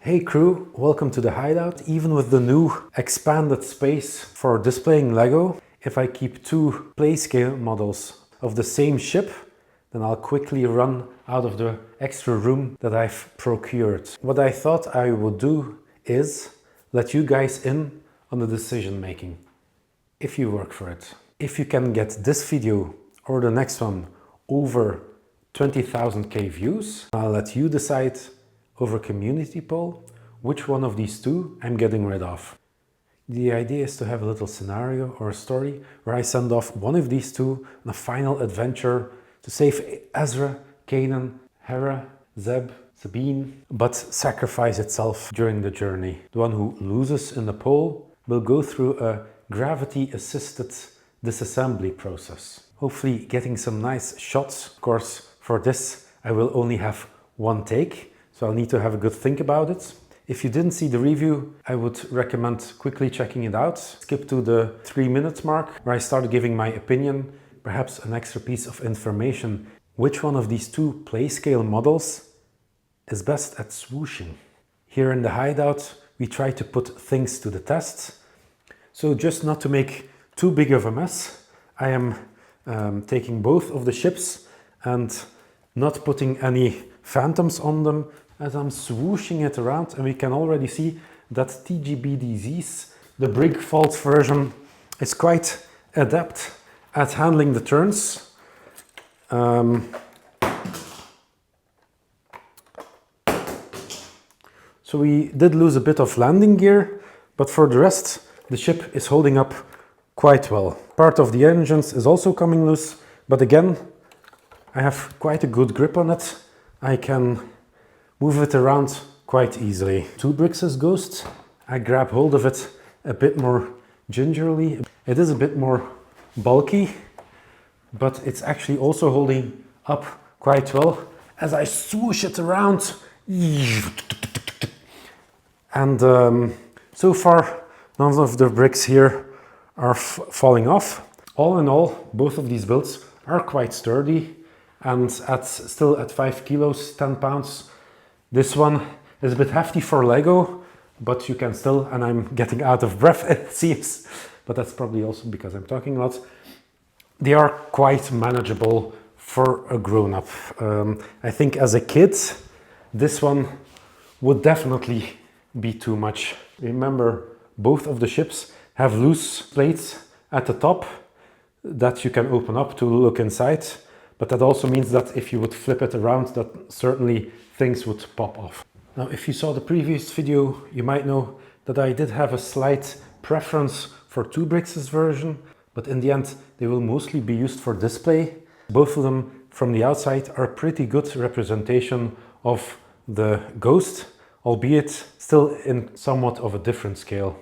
Hey crew, welcome to the hideout. Even with the new expanded space for displaying Lego, if I keep two playscale models of the same ship, then I'll quickly run out of the extra room that I've procured. What I thought I would do is let you guys in on the decision making, if you work for it. If you can get this video or the next one over 20,000 views, I'll let you decide over community poll which one of these two I'm getting rid of. The idea is to have a little scenario or a story where I send off one of these two on a final adventure to save Ezra, Kanan, Hera, Zeb, Sabine, but sacrifice itself during the journey. The one who loses in the poll will go through a gravity-assisted disassembly process. Hopefully getting some nice shots. Of course, for this I will only have one take, so I'll need to have a good think about it. If you didn't see the review, I would recommend quickly checking it out. Skip to the 3-minute mark where I started giving my opinion, perhaps an extra piece of information. Which one of these two playscale models is best at swooshing? Here in the hideout, we try to put things to the test. So just not to make too big of a mess, I am taking both of the ships and not putting any phantoms on them as I'm swooshing it around, and we can already see that TGBDZ's, the Brig Fault version, is quite adept at handling the turns. So we did lose a bit of landing gear, but for the rest, the ship is holding up quite well. Part of the engines is also coming loose, but again, I have quite a good grip on it. I can move it around quite easily. 2 Brix's Ghost, I grab hold of it a bit more gingerly. It is a bit more bulky, but it's actually also holding up quite well as I swoosh it around. And so far, none of the bricks here are falling off. All in all, both of these builds are quite sturdy, and still at 5 kilos, 10 pounds. This one is a bit hefty for Lego, but you can still, and I'm getting out of breath it seems, but that's probably also because I'm talking a lot. They are quite manageable for a grown-up. I think as a kid, this one would definitely be too much. Remember, both of the ships have loose plates at the top that you can open up to look inside. But that also means that if you would flip it around, that certainly things would pop off. Now, if you saw the previous video, you might know that I did have a slight preference for 2 Brix's version, but in the end, they will mostly be used for display. Both of them from the outside are a pretty good representation of the Ghost, albeit still in somewhat of a different scale.